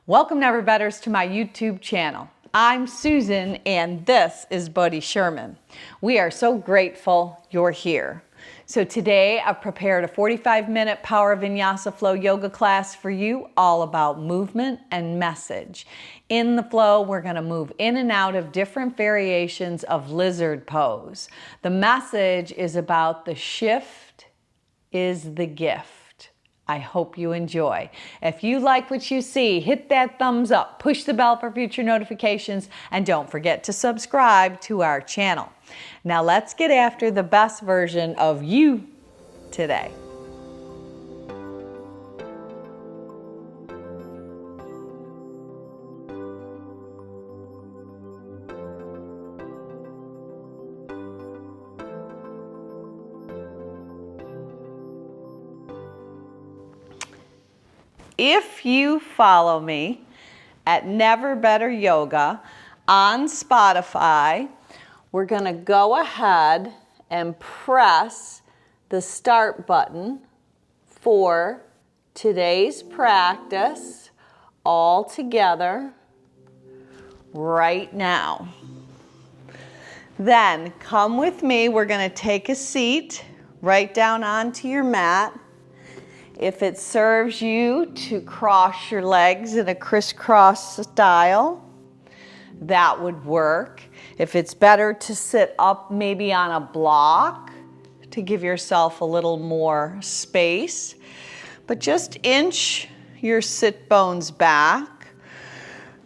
Welcome, Never Betters, to my YouTube channel. I'm Susan and this is Buddy Sherman. We are so grateful you're here. So today I've prepared a 45-minute Power Vinyasa Flow yoga class for you, all about movement and message. In the flow, we're going to move in and out of different variations of lizard pose. The message is about the shift is the gift. I hope you enjoy. If you like what you see, hit that thumbs up, push the bell for future notifications, and don't forget to subscribe to our channel. Now let's get after the best version of you today. If you follow me at Never Better Yoga on Spotify, we're going to go ahead and press the start button for today's practice all together right now. Then come with me. We're going to take a seat right down onto your mat. If it serves you to cross your legs in a crisscross style, that would work. If it's better to sit up maybe on a block to give yourself a little more space, but just inch your sit bones back,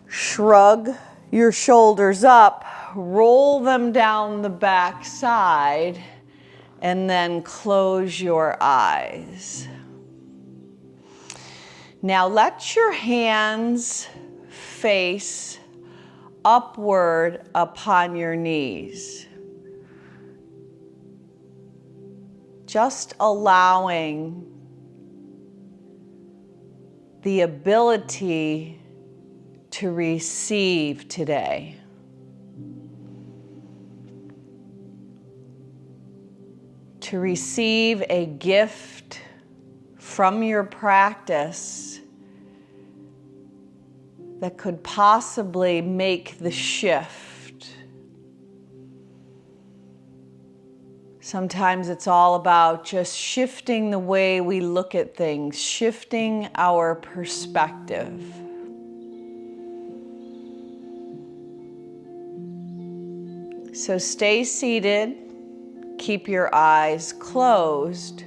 shrug your shoulders up, roll them down the back side, and then close your eyes. Now let your hands face upward upon your knees. Just allowing the ability to receive today. To receive a gift from your practice that could possibly make the shift. Sometimes it's all about just shifting the way we look at things, shifting our perspective. So stay seated, keep your eyes closed,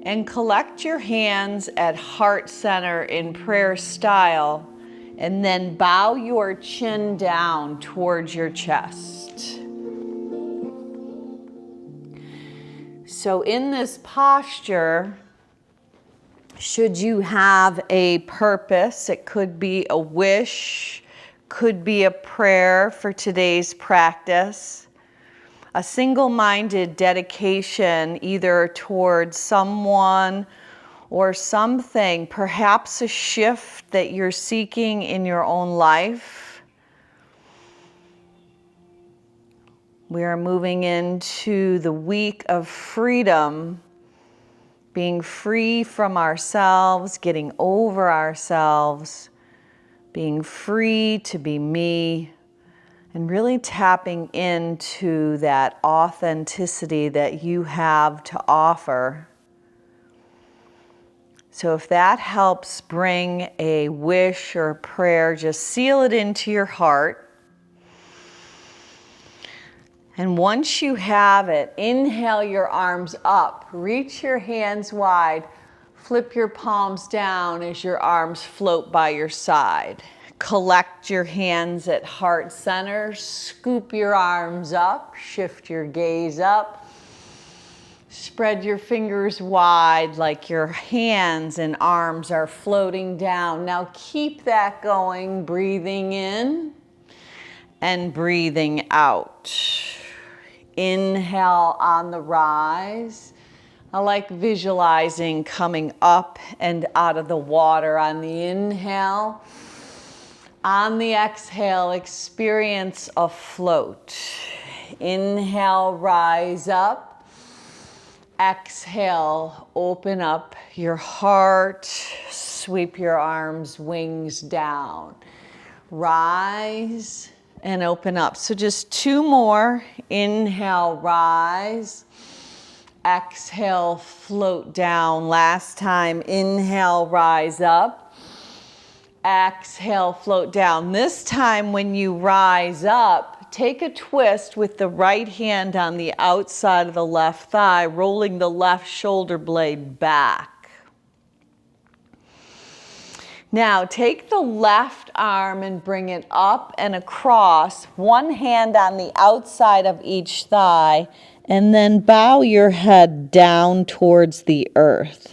and collect your hands at heart center in prayer style, and then bow your chin down towards your chest. So in this posture, should you have a purpose, it could be a wish, could be a prayer for today's practice, a single-minded dedication either towards someone or something, perhaps a shift that you're seeking in your own life. We are moving into the week of freedom, being free from ourselves, getting over ourselves, being free to be me, and really tapping into that authenticity that you have to offer. So if that helps bring a wish or a prayer, just seal it into your heart. And once you have it, inhale your arms up, reach your hands wide, flip your palms down as your arms float by your side. Collect your hands at heart center, scoop your arms up, shift your gaze up. Spread your fingers wide like your hands and arms are floating down. Now keep that going, breathing in and breathing out. Inhale on the rise. I like visualizing coming up and out of the water on the inhale. On the exhale, experience a float. Inhale, rise up. Exhale, open up your heart, sweep your arms, wings down. Rise and open up. So just two more. Inhale, rise. Exhale, float down. Last time, inhale, rise up. Exhale, float down. This time when you rise up, take a twist with the right hand on the outside of the left thigh, rolling the left shoulder blade back. Now take the left arm and bring it up and across, one hand on the outside of each thigh, and then bow your head down towards the earth.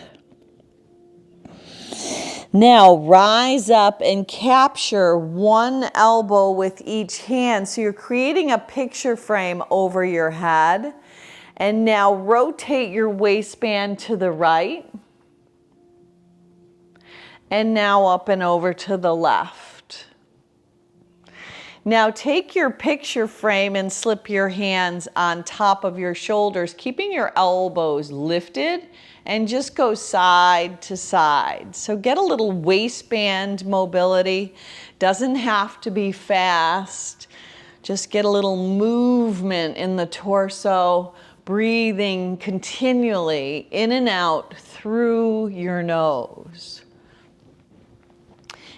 Now rise up and capture one elbow with each hand. So you're creating a picture frame over your head. And now rotate your waistband to the right. And now up and over to the left. Now take your picture frame and slip your hands on top of your shoulders, keeping your elbows lifted, and just go side to side. So get a little waistband mobility. Doesn't have to be fast. Just get a little movement in the torso, breathing continually in and out through your nose.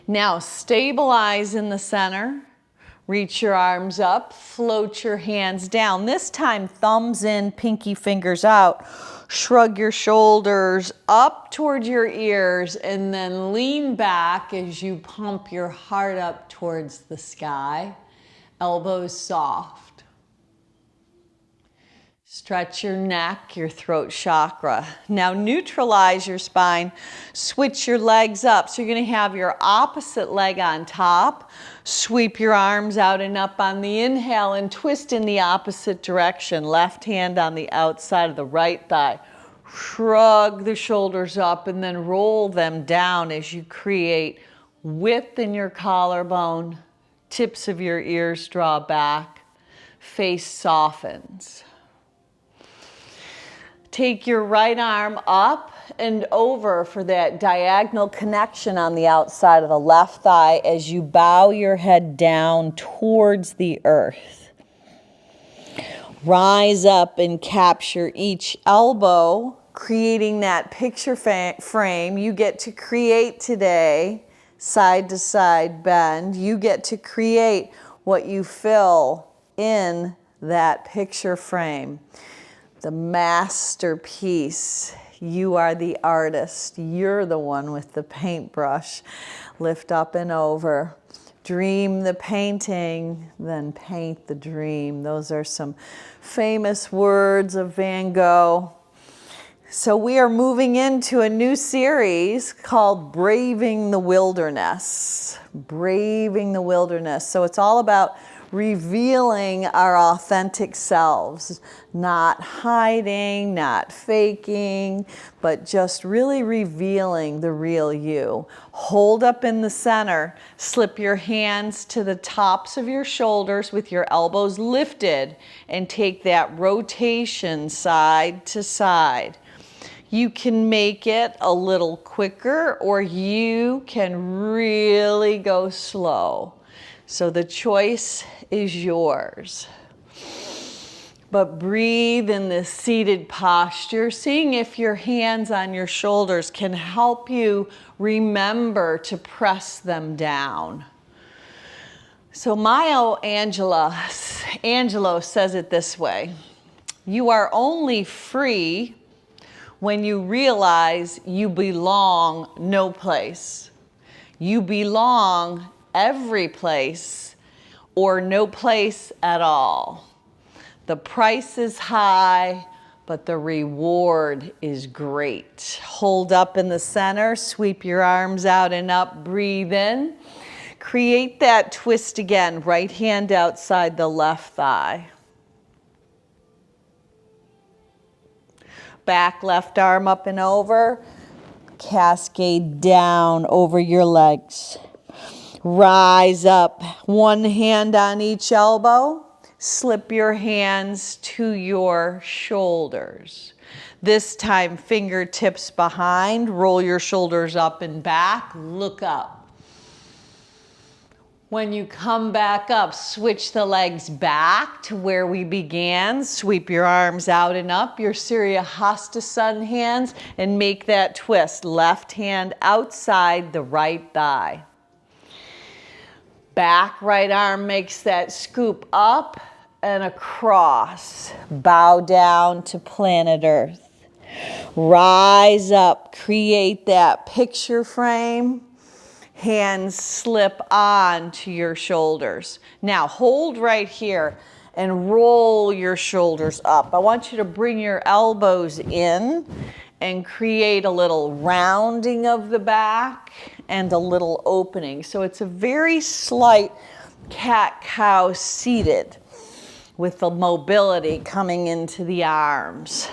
Now stabilize in the center. Reach your arms up, float your hands down. This time, thumbs in, pinky fingers out. Shrug your shoulders up towards your ears and then lean back as you pump your heart up towards the sky. Elbows soft. Stretch your neck, your throat chakra. Now neutralize your spine. Switch your legs up. So you're going to have your opposite leg on top. Sweep your arms out and up on the inhale and twist in the opposite direction. Left hand on the outside of the right thigh. Shrug the shoulders up and then roll them down as you create width in your collarbone. Tips of your ears draw back. Face softens. Take your right arm up and over for that diagonal connection on the outside of the left thigh as you bow your head down towards the earth. Rise up and capture each elbow, creating that picture frame you get to create today, side to side bend. You get to create what you fill in that picture frame. The masterpiece. You are the artist. You're the one with the paintbrush. Lift up and over. Dream the painting, then paint the dream. Those are some famous words of Van Gogh. So we are moving into a new series called Braving the Wilderness. Braving the Wilderness. So it's all about revealing our authentic selves, not hiding, not faking, but just really revealing the real you. Hold up in the center, slip your hands to the tops of your shoulders with your elbows lifted, and take that rotation side to side. You can make it a little quicker, or you can really go slow. So the choice is yours. But breathe in this seated posture, seeing if your hands on your shoulders can help you remember to press them down. So Maya Angelou says it this way: you are only free when you realize you belong no place. You belong every place or no place at all. The price is high, but the reward is great. Hold up in the center, sweep your arms out and up, breathe in. Create that twist again, right hand outside the left thigh. Back left arm up and over, cascade down over your legs. Rise up, one hand on each elbow. Slip your hands to your shoulders. This time, fingertips behind, roll your shoulders up and back, look up. When you come back up, switch the legs back to where we began. Sweep your arms out and up, your Surya Hastasana hands, and make that twist. Left hand outside the right thigh. Back right arm makes that scoop up and across. Bow down to planet Earth. Rise up, create that picture frame. Hands slip on to your shoulders. Now hold right here and roll your shoulders up. I want you to bring your elbows in and create a little rounding of the back and a little opening. So it's a very slight cat-cow seated with the mobility coming into the arms.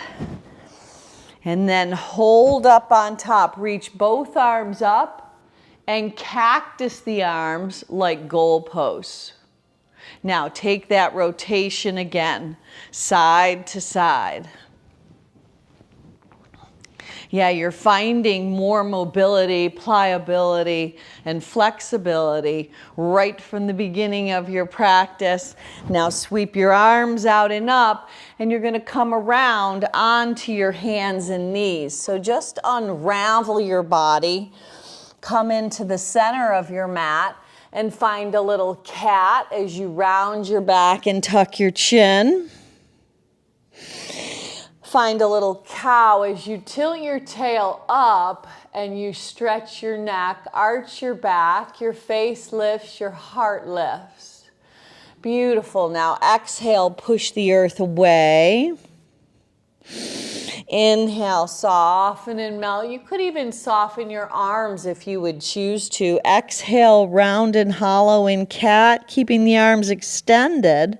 And then hold up on top. Reach both arms up and cactus the arms like goalposts. Now take that rotation again, side to side. Yeah, you're finding more mobility, pliability, and flexibility right from the beginning of your practice. Now sweep your arms out and up, and you're going to come around onto your hands and knees. So just unravel your body. Come into the center of your mat and find a little cat as you round your back and tuck your chin. Find a little cow as you tilt your tail up and you stretch your neck, arch your back, your face lifts, your heart lifts. Beautiful. Now exhale, push the earth away. Inhale, soften and melt. You could even soften your arms if you would choose to. Exhale, round and hollow in cat, keeping the arms extended.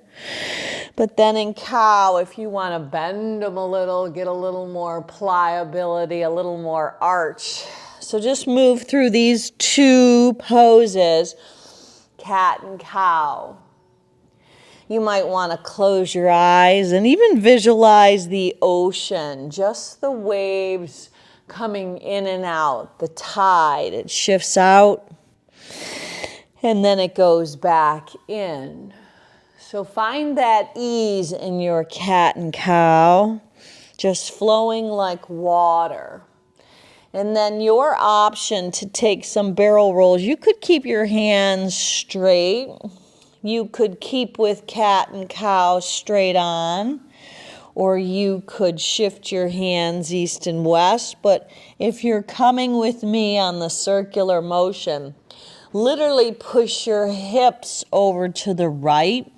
But then in cow, if you want to bend them a little, get a little more pliability, a little more arch. So just move through these two poses, cat and cow. You might want to close your eyes and even visualize the ocean, just the waves coming in and out, the tide. It shifts out and then it goes back in. So find that ease in your cat and cow, just flowing like water. And then your option to take some barrel rolls, you could keep your hands straight. You could keep with cat and cow straight on, or you could shift your hands east and west. But if you're coming with me on the circular motion, literally push your hips over to the right,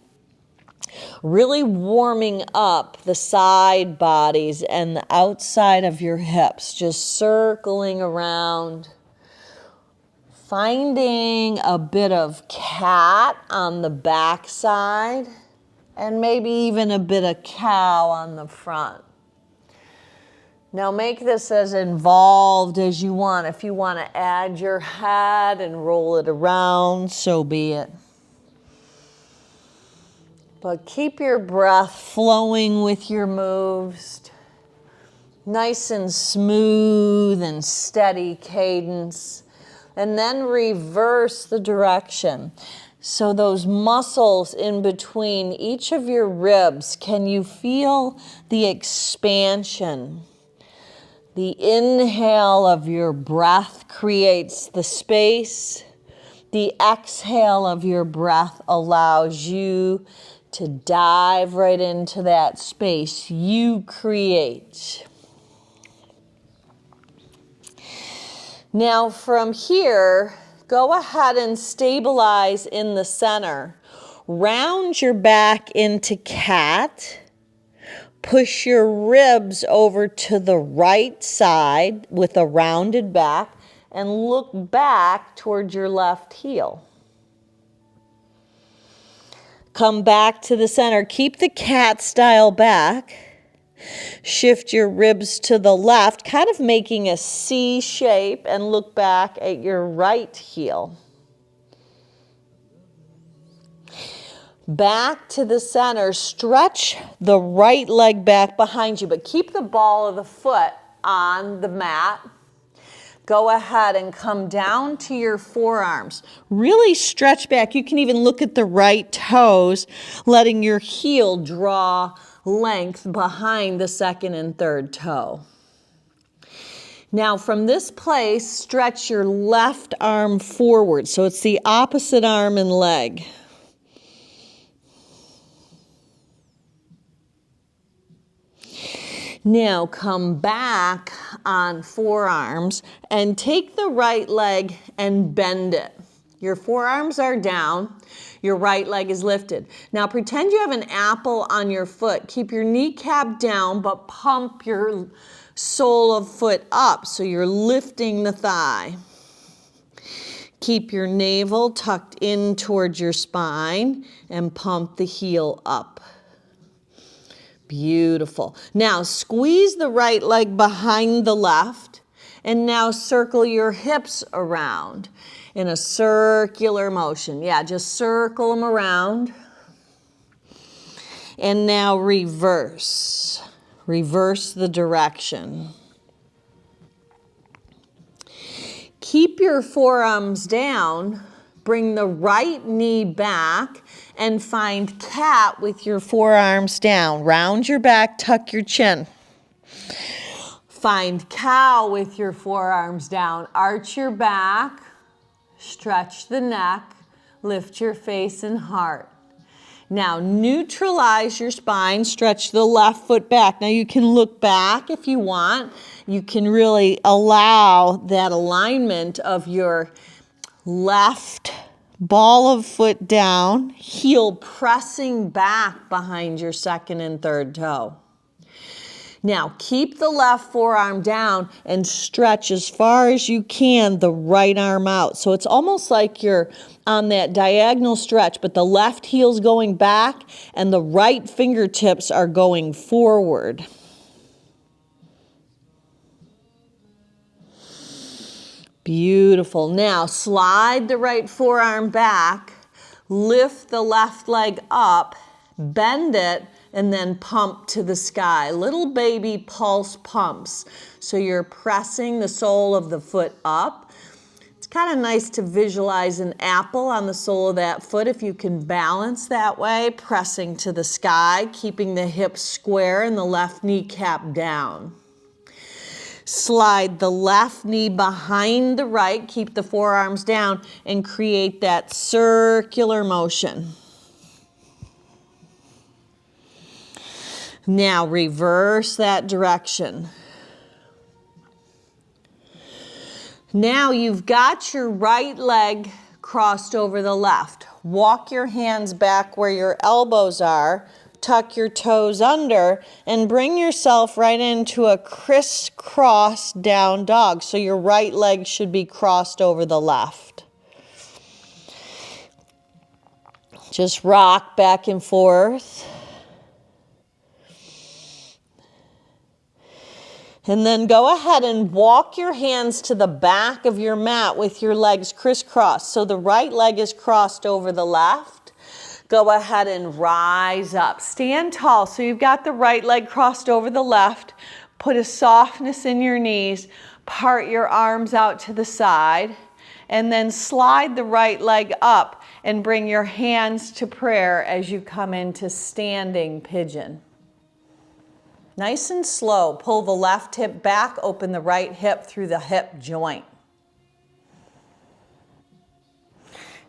really warming up the side bodies and the outside of your hips, just circling around. Finding a bit of cat on the back side and maybe even a bit of cow on the front. Now make this as involved as you want. If you want to add your head and roll it around, so be it. But keep your breath flowing with your moves. Nice and smooth and steady cadence. And then reverse the direction. So those muscles in between each of your ribs, can you feel the expansion? The inhale of your breath creates the space. The exhale of your breath allows you to dive right into that space you create. Now from here, go ahead and stabilize in the center. Round your back into cat. Push your ribs over to the right side with a rounded back and look back towards your left heel. Come back to the center. Keep the cat style back. Shift your ribs to the left, kind of making a C shape, and look back at your right heel. back to the center. Stretch the right leg back behind you, but keep the ball of the foot on the mat. Go ahead and come down to your forearms. Really stretch back. You can even look at the right toes, letting your heel draw length behind the second and third toe. Now from this place, stretch your left arm forward. So it's the opposite arm and leg. Now come back on forearms and take the right leg and bend it. Your forearms are down, your right leg is lifted. Now pretend you have an apple on your foot. Keep your kneecap down, but pump your sole of foot up so you're lifting the thigh. Keep your navel tucked in towards your spine and pump the heel up. Beautiful. Now squeeze the right leg behind the left and now circle your hips around in a circular motion. Yeah, just circle them around. And now reverse. Reverse the direction. Keep your forearms down. Bring the right knee back and find cat with your forearms down. Round your back, tuck your chin. Find cow with your forearms down. Arch your back, stretch the neck, lift your face and heart. Now neutralize your spine, stretch the left foot back. Now you can look back if you want. You can really allow that alignment of your left ball of foot down, heel pressing back behind your second and third toe. Now keep the left forearm down and stretch as far as you can the right arm out. So it's almost like you're on that diagonal stretch, but the left heel's going back and the right fingertips are going forward. Beautiful. Now slide the right forearm back, lift the left leg up, bend it, and then pump to the sky. Little baby pulse pumps. So you're pressing the sole of the foot up. It's kind of nice to visualize an apple on the sole of that foot if you can balance that way, pressing to the sky, keeping the hips square and the left kneecap down. Slide the left knee behind the right, keep the forearms down, and create that circular motion. Now reverse that direction. Now you've got your right leg crossed over the left. Walk your hands back where your elbows are, tuck your toes under, and bring yourself right into a crisscross down dog. So your right leg should be crossed over the left. Just rock back and forth. And then go ahead and walk your hands to the back of your mat with your legs crisscrossed. So the right leg is crossed over the left. Go ahead and rise up. Stand tall. So you've got the right leg crossed over the left. Put a softness in your knees. Part your arms out to the side. And then slide the right leg up and bring your hands to prayer as you come into standing pigeon. Nice and slow. Pull the left hip back, open the right hip through the hip joint.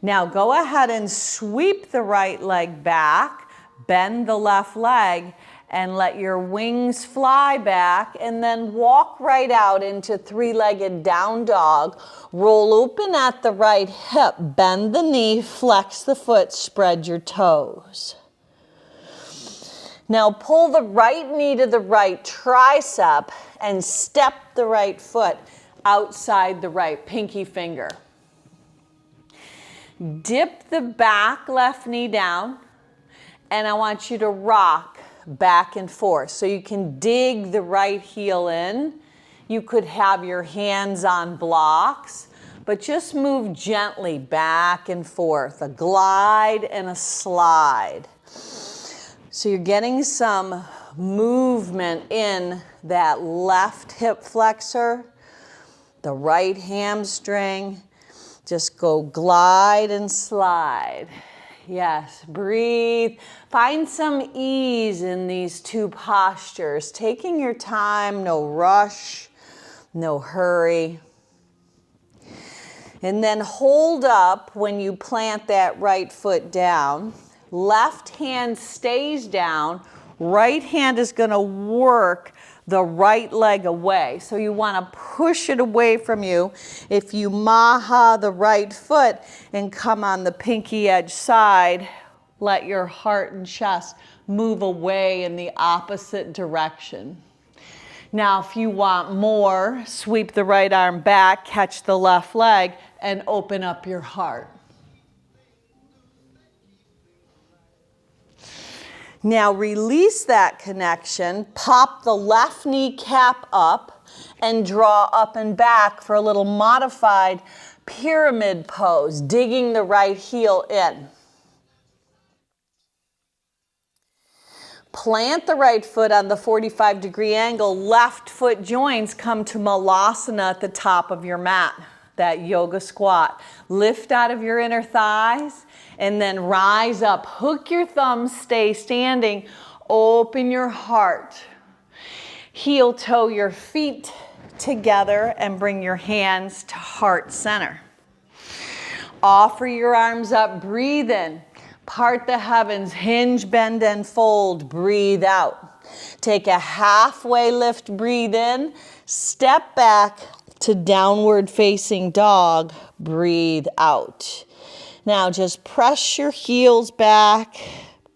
Now go ahead and sweep the right leg back, bend the left leg, and let your wings fly back, and then walk right out into three-legged down dog. Roll open at the right hip, bend the knee, flex the foot, spread your toes. Now pull the right knee to the right tricep and step the right foot outside the right pinky finger. Dip the back left knee down, and I want you to rock back and forth. So you can dig the right heel in. You could have your hands on blocks, but just move gently back and forth, a glide and a slide. So you're getting some movement in that left hip flexor, the right hamstring. Just go glide and slide. Yes, breathe. Find some ease in these two postures. Taking your time, no rush, no hurry. And then hold up when you plant that right foot down. Left hand stays down. Right hand is going to work the right leg away. So you want to push it away from you. If you maha the right foot and come on the pinky edge side, let your heart and chest move away in the opposite direction. Now, if you want more, sweep the right arm back, catch the left leg, and open up your heart. Now release that connection, pop the left kneecap up, and draw up and back for a little modified pyramid pose, digging the right heel in. Plant the right foot on the 45-degree angle. Left foot joins come to malasana at the top of your mat, that yoga squat. Lift out of your inner thighs and then rise up. Hook your thumbs, stay standing. Open your heart. Heel toe your feet together and bring your hands to heart center. Offer your arms up, breathe in. Part the heavens, hinge, bend, and fold. Breathe out. Take a halfway lift, breathe in. Step back to downward facing dog. Breathe out. Now just press your heels back,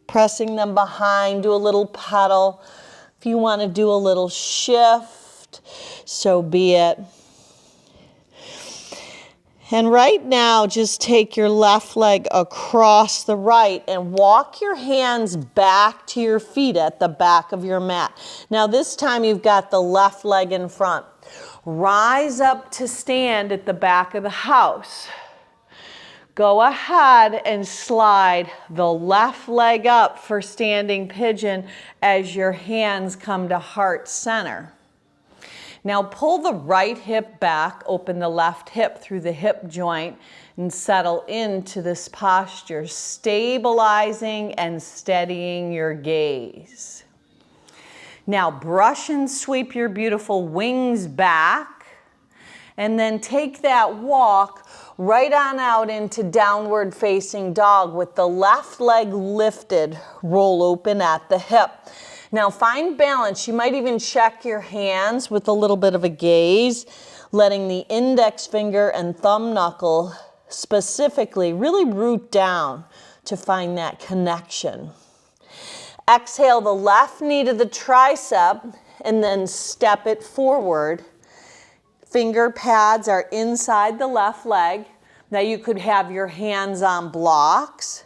pressing them behind. Do a little pedal. If you want to do a little shift, so be it. And right now, just take your left leg across the right and walk your hands back to your feet at the back of your mat. Now this time you've got the left leg in front. Rise up to stand at the back of the house. Go ahead and slide the left leg up for standing pigeon as your hands come to heart center. Now pull the right hip back, open the left hip through the hip joint, and settle into this posture, stabilizing and steadying your gaze. Now brush and sweep your beautiful wings back, and then take that walk right on out into downward facing dog with the left leg lifted, roll open at the hip. Now find balance. You might even check your hands with a little bit of a gaze, letting the index finger and thumb knuckle specifically really root down to find that connection. Exhale the left knee to the tricep and then step it forward. Finger pads are inside the left leg. Now you could have your hands on blocks.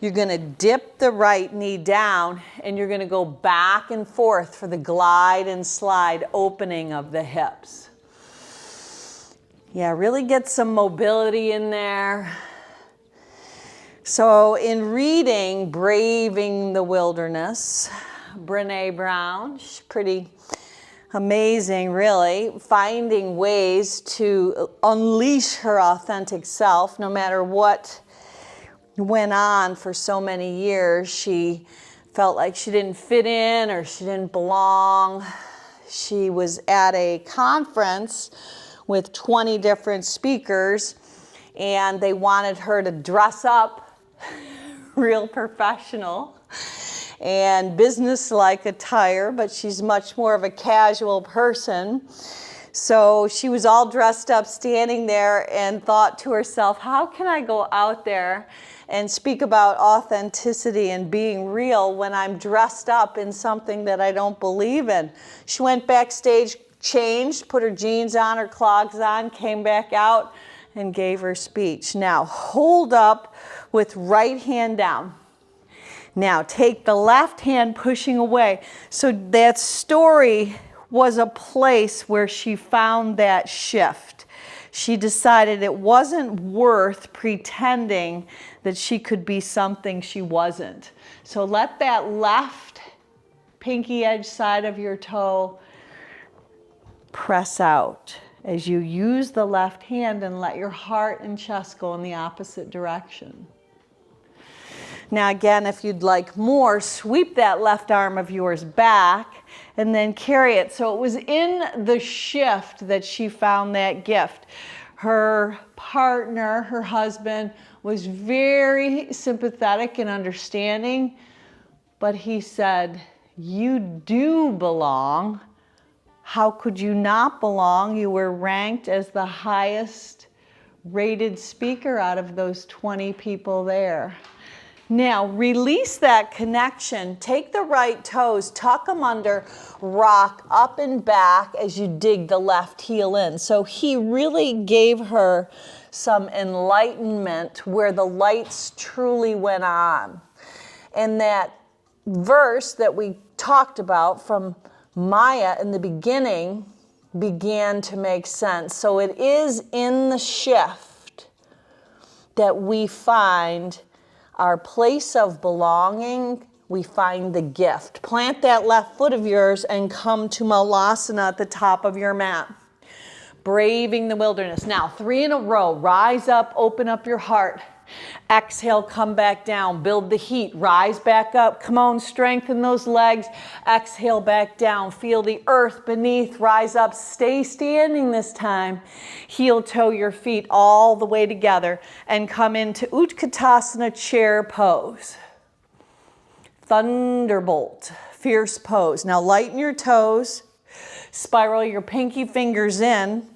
You're going to dip the right knee down and you're going to go back and forth for the glide and slide opening of the hips. Yeah, really get some mobility in there. So in reading Braving the Wilderness, Brené Brown, she's pretty amazing, really, finding ways to unleash her authentic self no matter what went on for so many years. She felt like she didn't fit in or she didn't belong. She was at a conference with 20 different speakers and they wanted her to dress up real professional and business-like attire, but she's much more of a casual person. So she was all dressed up standing there and thought to herself, how can I go out there and speak about authenticity and being real when I'm dressed up in something that I don't believe in? She went backstage, changed, put her jeans on, her clogs on, came back out and gave her speech. Now hold up with right hand down. Now take the left hand pushing away. So that story was a place where she found that shift. She decided it wasn't worth pretending that she could be something she wasn't. So let that left pinky edge side of your toe press out as you use the left hand and let your heart and chest go in the opposite direction. Now again, if you'd like more, sweep that left arm of yours back and then carry it. So it was in the shift that she found that gift. Her partner, her husband, was very sympathetic and understanding, but he said, "You do belong. How could you not belong? You were ranked as the highest rated speaker out of those 20 people there." Now, release that connection. Take the right toes, tuck them under, rock up and back as you dig the left heel in. So he really gave her some enlightenment where the lights truly went on. And that verse that we talked about from Maya in the beginning began to make sense. So it is in the shift that we find our place of belonging, we find the gift. Plant that left foot of yours and come to Malasana at the top of your mat. Braving the wilderness. Now, 3 in a row. Rise up, open up your heart. Exhale, come back down. Build the heat. Rise back up. Come on, strengthen those legs. Exhale back down. Feel the earth beneath. Rise up. Stay standing this time. Heel toe your feet all the way together and come into Utkatasana chair pose. Thunderbolt, fierce pose. Now lighten your toes. Spiral your pinky fingers in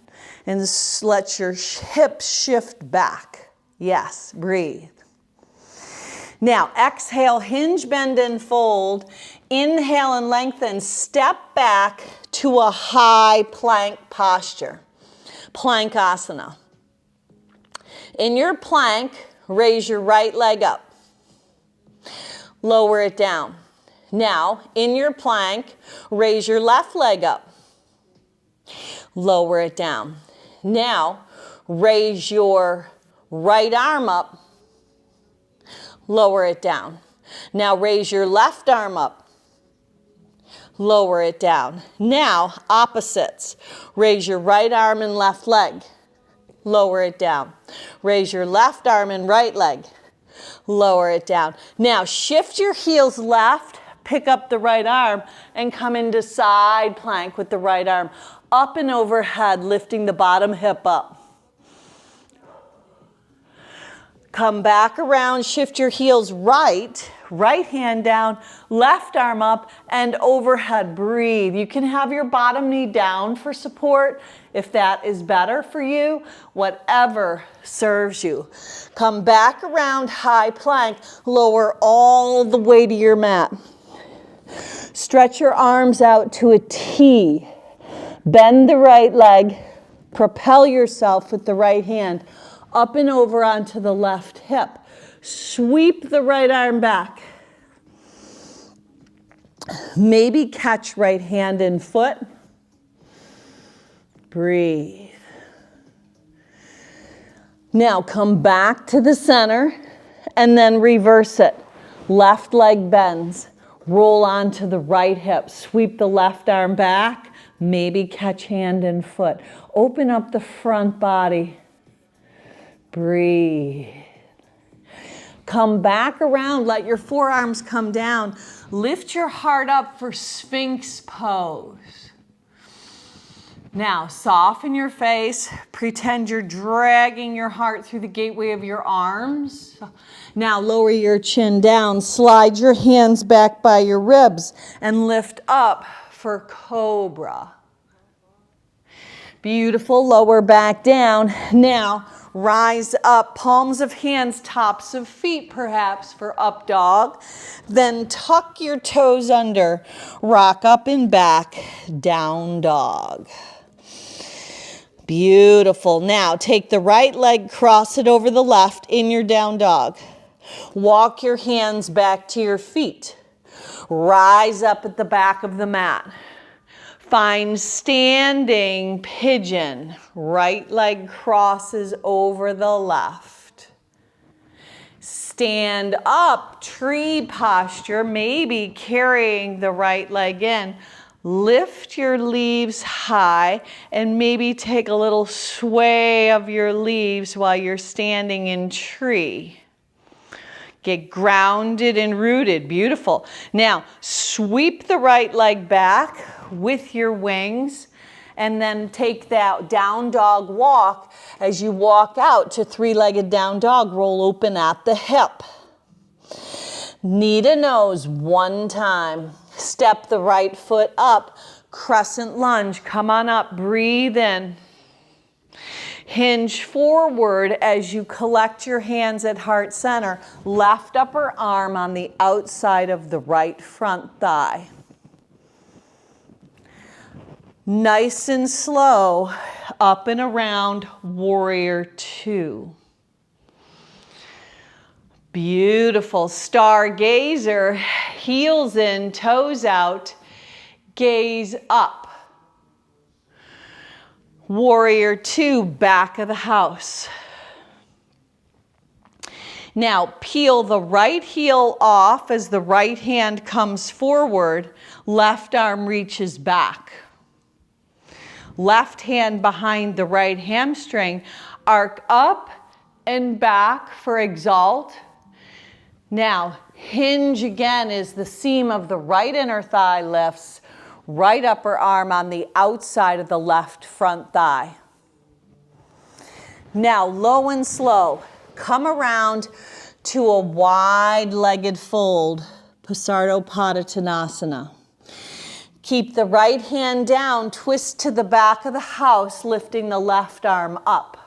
and let your hips shift back. Yes, breathe. Now, exhale, hinge, bend, and fold. Inhale and lengthen. Step back to a high plank posture. Plankasana. In your plank, raise your right leg up. Lower it down. Now, in your plank, raise your left leg up. Lower it down. Now, raise your right arm up, lower it down. Now raise your left arm up, lower it down. Now opposites. Raise your right arm and left leg, lower it down. Raise your left arm and right leg, lower it down. Now shift your heels left, pick up the right arm and come into side plank with the right arm. Up and overhead, lifting the bottom hip up. Come back around, shift your heels right, right hand down, left arm up and overhead. Breathe. You can have your bottom knee down for support if that is better for you, whatever serves you. Come back around, high plank, lower all the way to your mat. Stretch your arms out to a T. Bend the right leg, propel yourself with the right hand. Up and over onto the left hip. Sweep the right arm back. Maybe catch right hand and foot. Breathe. Now come back to the center and then reverse it. Left leg bends. Roll onto the right hip. Sweep the left arm back. Maybe catch hand and foot. Open up the front body. Breathe. Come back around, let your forearms come down. Lift your heart up for Sphinx pose. Now, soften your face. Pretend you're dragging your heart through the gateway of your arms. Now, lower your chin down. Slide your hands back by your ribs and lift up for Cobra. Beautiful. Lower back down. Now, rise up, palms of hands, tops of feet perhaps for up dog. Then tuck your toes under, rock up and back, down dog. Beautiful. Now take the right leg, cross it over the left in your down dog. Walk your hands back to your feet. Rise up at the back of the mat. Find standing pigeon. Right leg crosses over the left. Stand up, tree posture, maybe carrying the right leg in. Lift your leaves high and maybe take a little sway of your leaves while you're standing in tree. Get grounded and rooted. Beautiful. Now, sweep the right leg back with your wings and then take that down dog walk. As you walk out to three-legged down dog, roll open at the hip. Knee to nose one time. Step the right foot up. Crescent lunge. Come on up. Breathe in. Hinge forward as you collect your hands at heart center. Left upper arm on the outside of the right front thigh. Nice and slow, up and around, warrior two. Beautiful. Stargazer, heels in, toes out, gaze up. Warrior two, back of the house. Now peel the right heel off as the right hand comes forward, left arm reaches back. Left hand behind the right hamstring, arc up and back for exalt. Now hinge again as the seam of the right inner thigh lifts. Right upper arm on the outside of the left front thigh. Now, low and slow, come around to a wide-legged fold, Pasardopadottanasana. Keep the right hand down, twist to the back of the house, lifting the left arm up.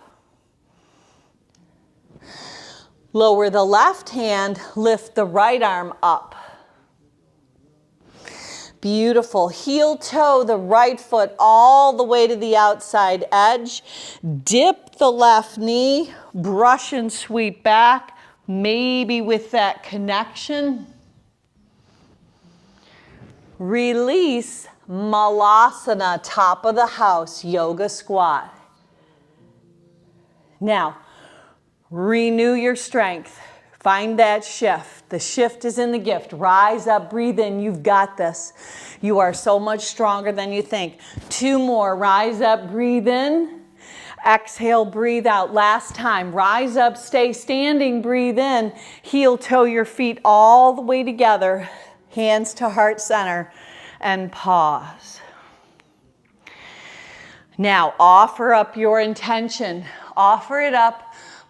Lower the left hand, lift the right arm up. Beautiful. Heel toe the right foot all the way to the outside edge. Dip the left knee, brush and sweep back, maybe with that connection. Release, Malasana, top of the house, yoga squat. Now, renew your strength. Find that shift. The shift is in the gift. Rise up, breathe in. You've got this. You are so much stronger than you think. Two more. Rise up, breathe in. Exhale, breathe out. Last time. Rise up, stay standing, breathe in. Heel toe your feet all the way together. Hands to heart center and pause. Now offer up your intention. Offer it up.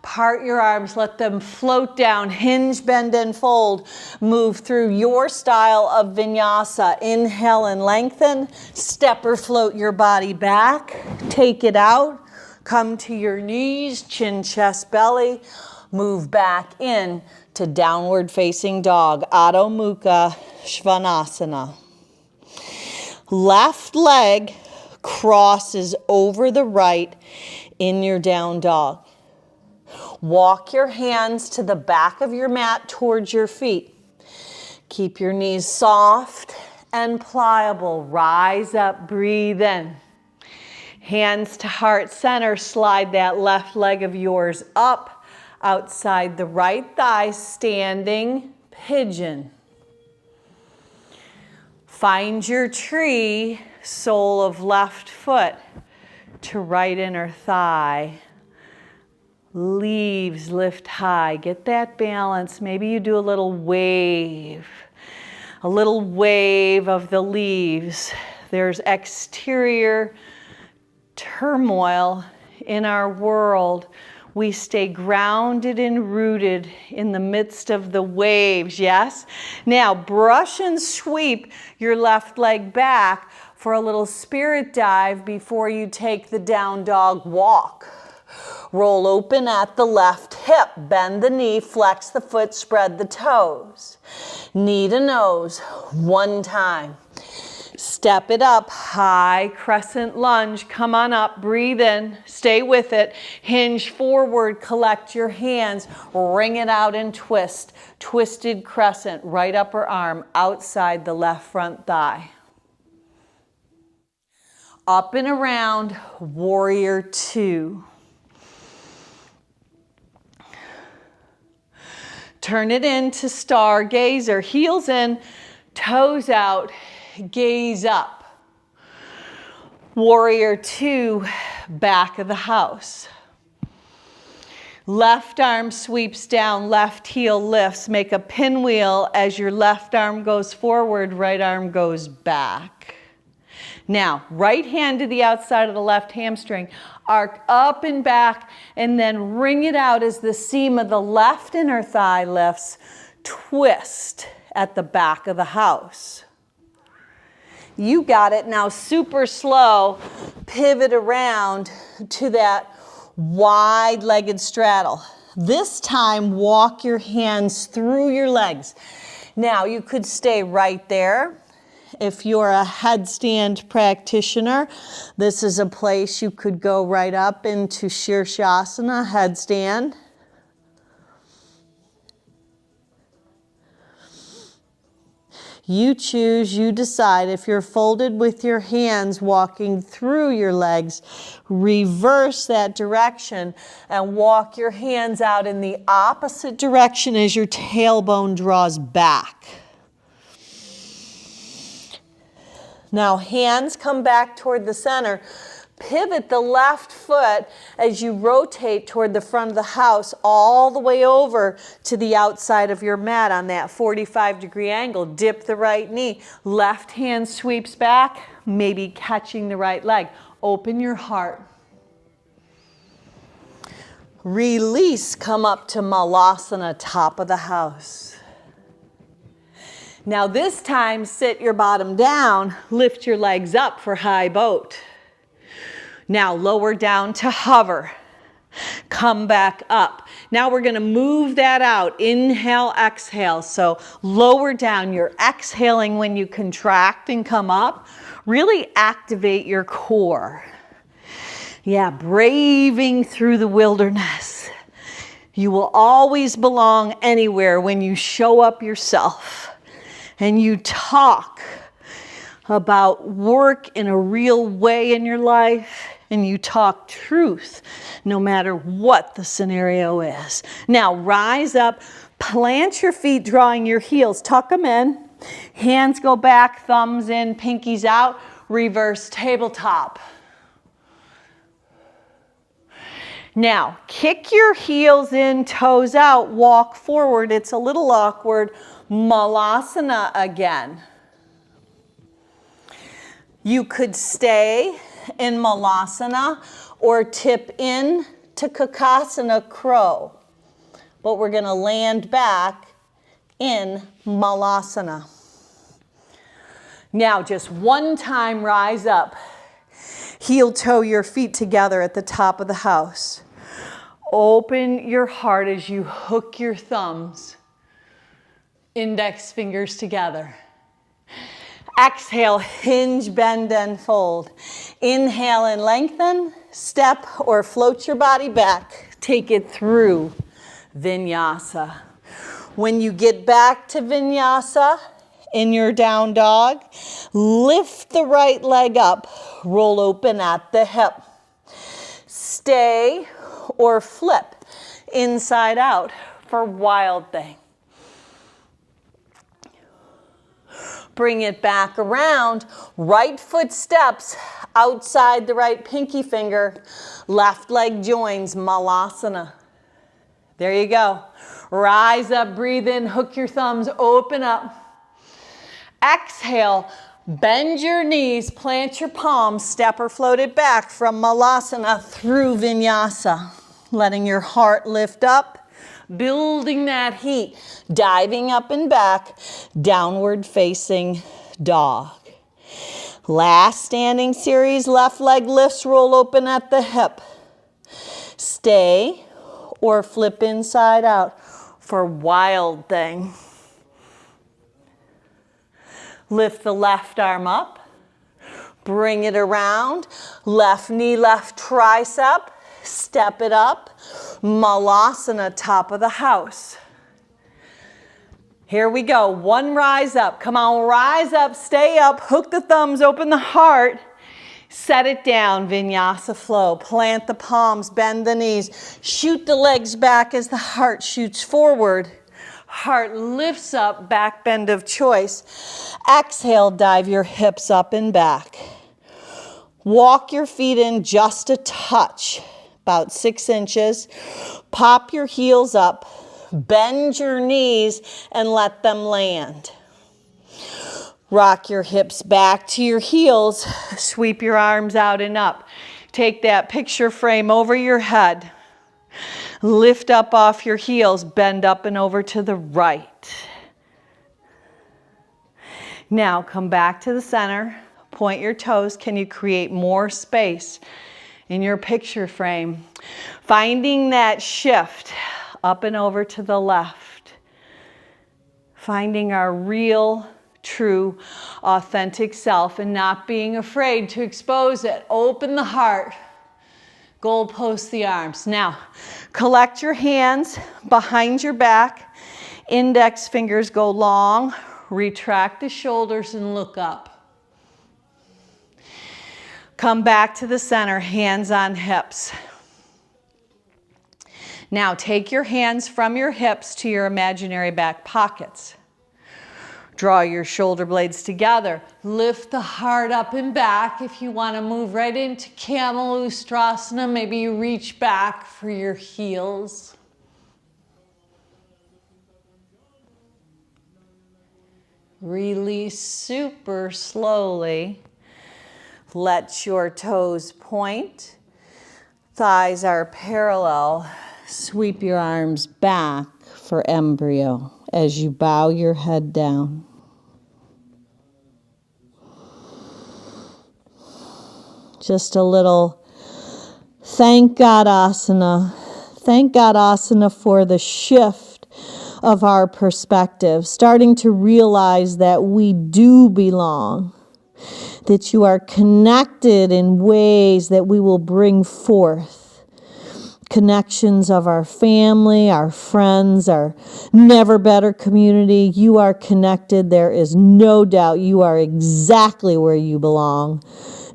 Part your arms, let them float down, hinge, bend, and fold. Move through your style of vinyasa. Inhale and lengthen. Step or float your body back. Take it out. Come to your knees, chin, chest, belly. Move back in to downward facing dog, Adho Mukha Svanasana. Left leg crosses over the right in your down dog. Walk your hands to the back of your mat towards your feet. Keep your knees soft and pliable. Rise up, breathe in. Hands to heart center, slide that left leg of yours up outside the right thigh, standing pigeon. Find your tree, sole of left foot to right inner thigh. Leaves lift high. Get that balance. Maybe you do a little wave of the leaves. There's exterior turmoil in our world. We stay grounded and rooted in the midst of the waves, yes? Now, brush and sweep your left leg back for a little spirit dive before you take the down dog walk. Roll open at the left hip. Bend the knee, flex the foot, spread the toes. Knee to nose, one time. Step it up, high crescent lunge. Come on up, breathe in, stay with it. Hinge forward, collect your hands, wring it out and twist. Twisted crescent, right upper arm outside the left front thigh. Up and around, warrior two. Turn it into stargazer, heels in, toes out, gaze up. Warrior two, back of the house. Left arm sweeps down, left heel lifts. Make a pinwheel as your left arm goes forward, right arm goes back. Now, right hand to the outside of the left hamstring, arc up and back, and then wring it out as the seam of the left inner thigh lifts. Twist at the back of the house. You got it. Now, super slow, pivot around to that wide-legged straddle. This time, walk your hands through your legs. Now, you could stay right there. If you're a headstand practitioner, this is a place you could go right up into Shirshasana, headstand. You choose, you decide. If you're folded with your hands walking through your legs, reverse that direction and walk your hands out in the opposite direction as your tailbone draws back. Now hands come back toward the center. Pivot the left foot as you rotate toward the front of the house all the way over to the outside of your mat on that 45-degree angle. Dip the right knee. Left hand sweeps back, maybe catching the right leg. Open your heart. Release, come up to Malasana, top of the house. Now this time, sit your bottom down, lift your legs up for high boat. Now lower down to hover. Come back up. Now we're going to move that out. Inhale, exhale. So lower down. You're exhaling when you contract and come up. Really activate your core. Yeah, braving through the wilderness. You will always belong anywhere when you show up yourself. And you talk about work in a real way in your life, and you talk truth no matter what the scenario is. Now rise up, plant your feet drawing your heels, tuck them in, hands go back, thumbs in, pinkies out, reverse tabletop. Now kick your heels in, toes out, walk forward. It's a little awkward. Malasana again. You could stay in Malasana or tip in to Kakasana, crow. But we're going to land back in Malasana. Now just one time, rise up. Heel toe your feet together at the top of the house. Open your heart as you hook your thumbs. Index fingers together. Exhale, hinge, bend, and fold. Inhale and lengthen, step or float your body back. Take it through Vinyasa. When you get back to Vinyasa, in your down dog, lift the right leg up, roll open at the hip. Stay or flip inside out for wild thing. Bring it back around, right foot steps outside the right pinky finger, left leg joins, Malasana. There you go. Rise up, breathe in, hook your thumbs, open up. Exhale, bend your knees, plant your palms, step or float it back from Malasana through Vinyasa. Letting your heart lift up. Building that heat, diving up and back, downward facing dog. Last standing series, left leg lifts, roll open at the hip. Stay or flip inside out for wild thing. Lift the left arm up, bring it around, left knee, left tricep. Step it up, Malasana, top of the house. Here we go, one rise up. Come on, rise up, stay up, hook the thumbs, open the heart. Set it down, vinyasa flow. Plant the palms, bend the knees. Shoot the legs back as the heart shoots forward. Heart lifts up, back bend of choice. Exhale, dive your hips up and back. Walk your feet in just a touch, about 6 inches. Pop your heels up, bend your knees, and let them land. Rock your hips back to your heels. Sweep your arms out and up. Take that picture frame over your head. Lift up off your heels. Bend up and over to the right. Now come back to the center. Point your toes. Can you create more space in your picture frame? Finding that shift up and over to the left. Finding our real, true, authentic self and not being afraid to expose it. Open the heart. Goalpost the arms. Now, collect your hands behind your back. Index fingers go long. Retract the shoulders and look up. Come back to the center, hands on hips. Now take your hands from your hips to your imaginary back pockets. Draw your shoulder blades together. Lift the heart up and back. If you want to move right into Camel Ustrasana, maybe you reach back for your heels. Release super slowly. Let your toes point. Thighs are parallel. Sweep your arms back for embryo as you bow your head down. Just a little thank God asana. Thank God asana for the shift of our perspective, starting to realize that we do belong, that you are connected in ways that we will bring forth. Connections of our family, our friends, our never better community. You are connected. There is no doubt you are exactly where you belong.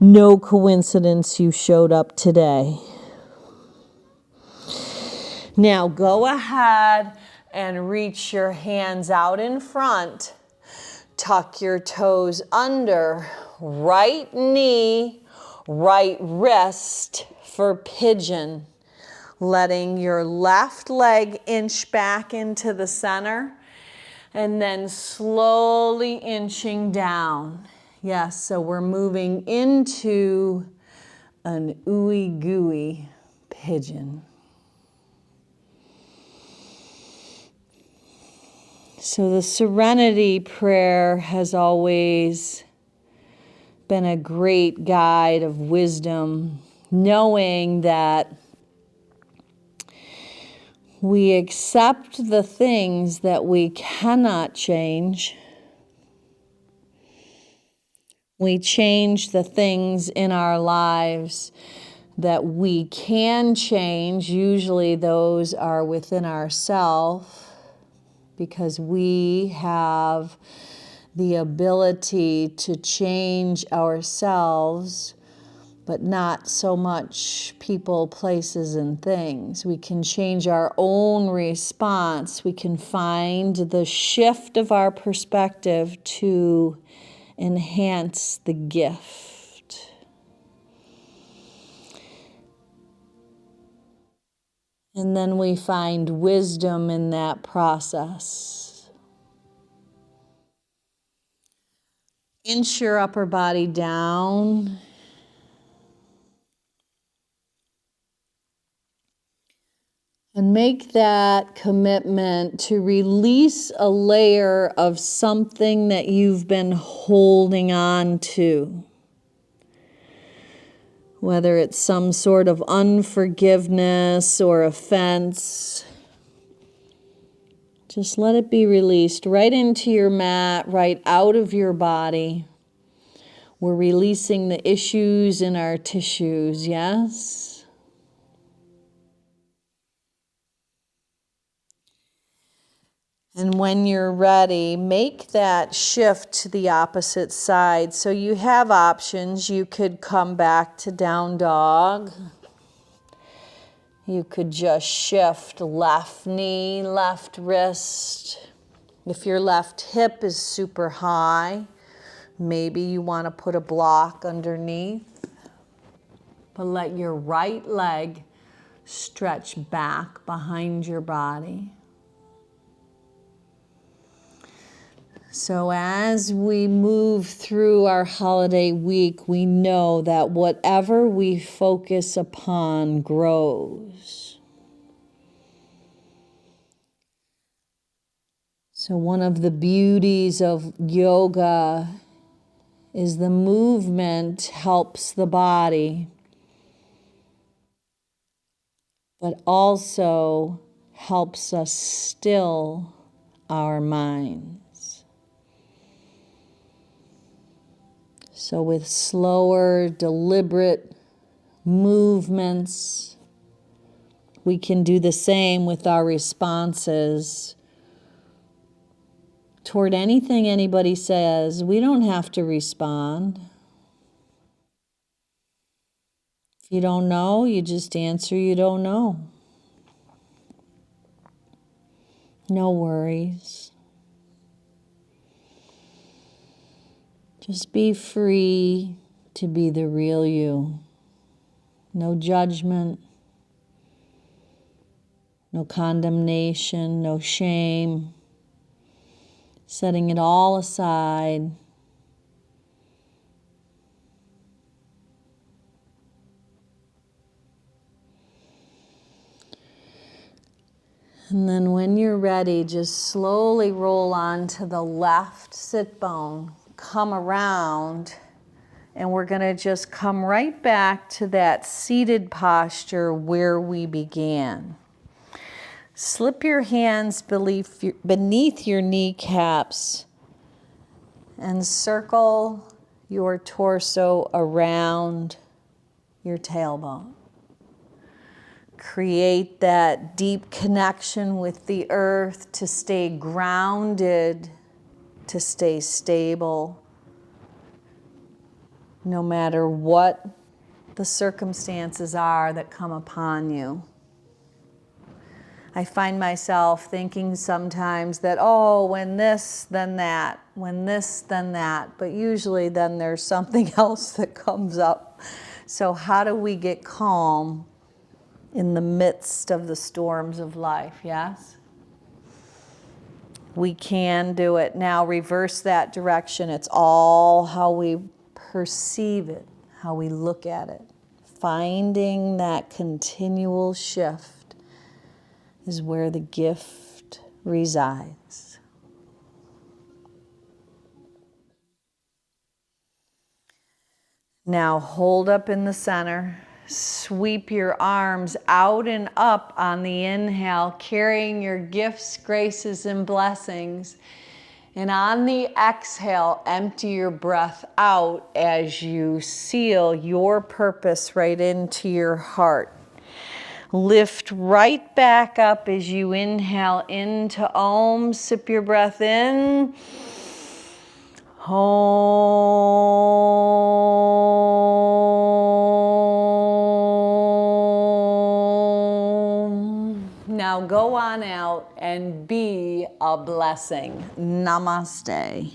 No coincidence you showed up today. Now go ahead and reach your hands out in front. Tuck your toes under. Right knee, right wrist for pigeon. Letting your left leg inch back into the center and then slowly inching down. Yes, so we're moving into an ooey gooey pigeon. So the serenity prayer has always been a great guide of wisdom, knowing that we accept the things that we cannot change. We change the things in our lives that we can change. Usually those are within ourselves because we have the ability to change ourselves, but not so much people, places, and things. We can change our own response. We can find the shift of our perspective to enhance the gift. And then we find wisdom in that process. Inch your upper body down. And make that commitment to release a layer of something that you've been holding on to. Whether it's some sort of unforgiveness or offense, just let it be released right into your mat, right out of your body. We're releasing the issues in our tissues, yes? And when you're ready, make that shift to the opposite side. So you have options. You could come back to down dog. You could just shift left knee, left wrist. If your left hip is super high, maybe you want to put a block underneath. But let your right leg stretch back behind your body. So as we move through our holiday week, we know that whatever we focus upon grows. So one of the beauties of yoga is the movement helps the body, but also helps us still our minds. So with slower, deliberate movements, we can do the same with our responses toward anything anybody says. We don't have to respond. If you don't know, you just answer you don't know. No worries. Just be free to be the real you. No judgment, no condemnation, no shame. Setting it all aside. And then when you're ready, just slowly roll onto the left sit bone. Come around, and we're going to just come right back to that seated posture where we began. Slip your hands beneath your kneecaps and circle your torso around your tailbone. Create that deep connection with the earth to stay grounded, to stay stable, no matter what the circumstances are that come upon you. I find myself thinking sometimes that, oh, when this, then that, when this, then that, but usually then there's something else that comes up. So how do we get calm in the midst of the storms of life, yes? We can do it. Now reverse that direction. It's all how we perceive it, how we look at it. Finding that continual shift is where the gift resides. Now hold up in the center. Sweep your arms out and up on the inhale, carrying your gifts, graces, and blessings. And on the exhale, empty your breath out as you seal your purpose right into your heart. Lift right back up as you inhale into Om. Sip your breath in. Om. Now go on out and be a blessing. Namaste.